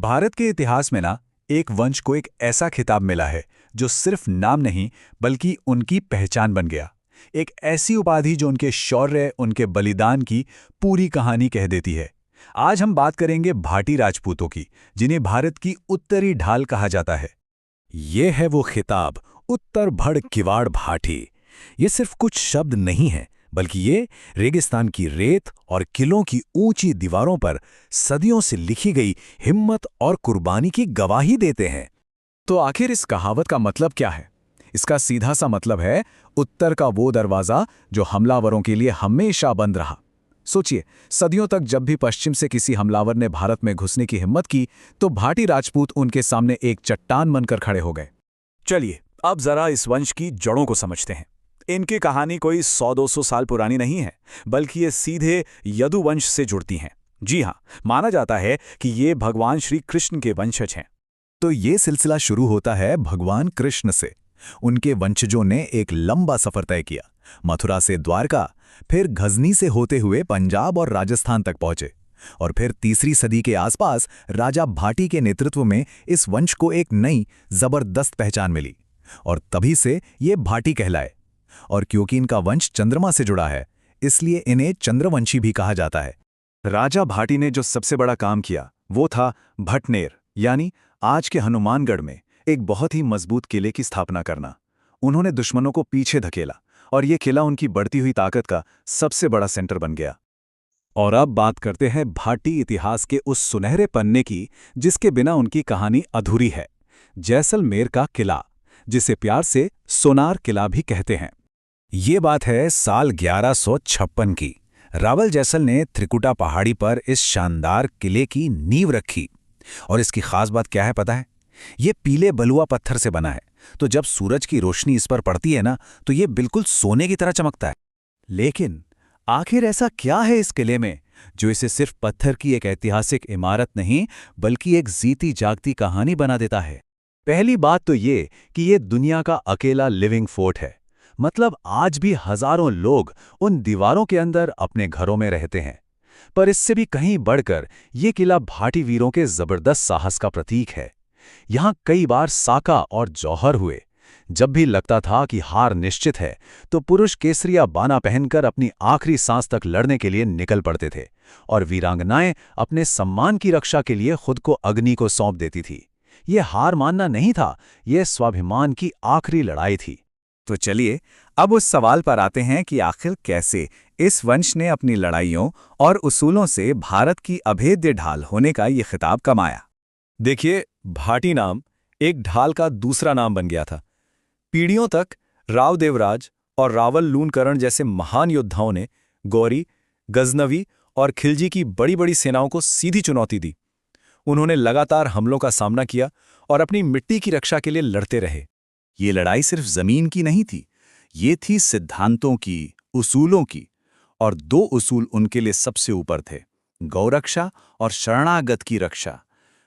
भारत के इतिहास में ना एक वंश को एक ऐसा खिताब मिला है जो सिर्फ नाम नहीं बल्कि उनकी पहचान बन गया। एक ऐसी उपाधि जो उनके शौर्य, उनके बलिदान की पूरी कहानी कह देती है। आज हम बात करेंगे भाटी राजपूतों की, जिन्हें भारत की उत्तरी ढाल कहा जाता है। ये है वो खिताब, उत्तर भड़ किवाड़ भाटी। ये सिर्फ कुछ शब्द नहीं है, बल्कि ये रेगिस्तान की रेत और किलों की ऊंची दीवारों पर सदियों से लिखी गई हिम्मत और कुर्बानी की गवाही देते हैं। तो आखिर इस कहावत का मतलब क्या है? इसका सीधा सा मतलब है उत्तर का वो दरवाज़ा जो हमलावरों के लिए हमेशा बंद रहा। सोचिए, सदियों तक जब भी पश्चिम से किसी हमलावर ने भारत में घुसने की हिम्मत की, तो भाटी राजपूत उनके सामने एक चट्टान बनकर खड़े हो गए। चलिए अब जरा इस वंश की जड़ों को समझते हैं। इनकी कहानी कोई 100-200 साल पुरानी नहीं है, बल्कि ये सीधे यदुवंश से जुड़ती हैं। जी हाँ, माना जाता है कि ये भगवान श्री कृष्ण के वंशज हैं। तो ये सिलसिला शुरू होता है भगवान कृष्ण से। उनके वंशजों ने एक लंबा सफर तय किया, मथुरा से द्वारका, फिर गजनी से होते हुए पंजाब और राजस्थान तक पहुंचे। और फिर तीसरी सदी के आसपास राजा भाटी के नेतृत्व में इस वंश को एक नई जबरदस्त पहचान मिली, और तभी से ये भाटी कहलाए। और क्योंकि इनका वंश चंद्रमा से जुड़ा है, इसलिए इन्हें चंद्रवंशी भी कहा जाता है। राजा भाटी ने जो सबसे बड़ा काम किया वो था भटनेर, यानी आज के हनुमानगढ़ में एक बहुत ही मजबूत किले की स्थापना करना। उन्होंने दुश्मनों को पीछे धकेला और ये किला उनकी बढ़ती हुई ताकत का सबसे बड़ा सेंटर बन गया। और अब बात करते हैं भाटी इतिहास के उस सुनहरे पन्ने की जिसके बिना उनकी कहानी अधूरी है, जैसलमेर का किला, जिसे प्यार से सोनार किला भी कहते हैं। ये बात है साल 1156 की। रावल जैसल ने त्रिकुटा पहाड़ी पर इस शानदार किले की नींव रखी। और इसकी खास बात क्या है पता है? ये पीले बलुआ पत्थर से बना है, तो जब सूरज की रोशनी इस पर पड़ती है ना, तो ये बिल्कुल सोने की तरह चमकता है। लेकिन आखिर ऐसा क्या है इस किले में जो इसे सिर्फ पत्थर की एक ऐतिहासिक इमारत नहीं बल्कि एक जीती जागती कहानी बना देता है? पहली बात तो ये कि ये दुनिया का अकेला लिविंग फोर्ट है। मतलब आज भी हजारों लोग उन दीवारों के अंदर अपने घरों में रहते हैं। पर इससे भी कहीं बढ़कर ये किला भाटी वीरों के जबरदस्त साहस का प्रतीक है। यहां कई बार साका और जौहर हुए। जब भी लगता था कि हार निश्चित है, तो पुरुष केसरिया बाना पहनकर अपनी आखिरी सांस तक लड़ने के लिए निकल पड़ते थे, और वीरांगनाएं अपने सम्मान की रक्षा के लिए खुद को अग्नि को सौंप देती थी। ये हार मानना नहीं था, ये स्वाभिमान की आखिरी लड़ाई थी। तो चलिए अब उस सवाल पर आते हैं कि आखिर कैसे इस वंश ने अपनी लड़ाइयों और उसूलों से भारत की अभेद्य ढाल होने का ये खिताब कमाया। देखिए, भाटी नाम एक ढाल का दूसरा नाम बन गया था। पीढ़ियों तक राव देवराज और रावल लूणकरण जैसे महान योद्धाओं ने गौरी, गजनवी और खिलजी की बड़ी बड़ी सेनाओं को सीधी चुनौती दी। उन्होंने लगातार हमलों का सामना किया और अपनी मिट्टी की रक्षा के लिए लड़ते रहे। ये लड़ाई सिर्फ जमीन की नहीं थी, ये थी सिद्धांतों की, उसूलों की। और दो उसूल उनके लिए सबसे ऊपर थे, गौरक्षा और शरणागत की रक्षा।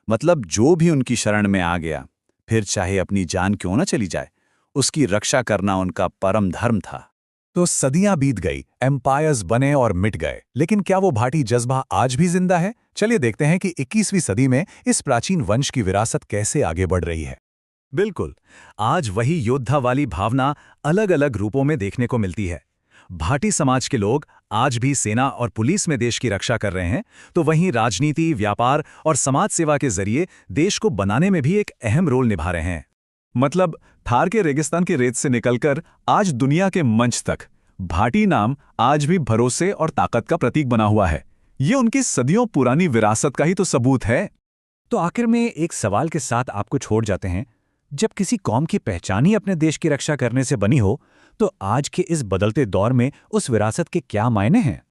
मतलब जो भी उनकी शरण में आ गया, फिर चाहे अपनी जान क्यों न चली जाए, उसकी रक्षा करना उनका परम धर्म था। तो सदियां बीत गई, एम्पायर्स बने और मिट गए, लेकिन क्या वो भाटी जज्बा आज भी जिंदा है? चलिए देखते हैं कि 21वीं सदी में इस प्राचीन वंश की विरासत कैसे आगे बढ़ रही है। बिल्कुल, आज वही योद्धा वाली भावना अलग अलग रूपों में देखने को मिलती है। भाटी समाज के लोग आज भी सेना और पुलिस में देश की रक्षा कर रहे हैं, तो वहीं राजनीति, व्यापार और समाज सेवा के जरिए देश को बनाने में भी एक अहम रोल निभा रहे हैं। मतलब थार के रेगिस्तान की रेत से निकलकर आज दुनिया के मंच तक भाटी नाम आज भी भरोसे और ताकत का प्रतीक बना हुआ है। ये उनकी सदियों पुरानी विरासत का ही तो सबूत है। तो आखिर में एक सवाल के साथ आपको छोड़ जाते हैं। जब किसी कौम की पहचान ही अपने देश की रक्षा करने से बनी हो, तो आज के इस बदलते दौर में उस विरासत के क्या मायने हैं?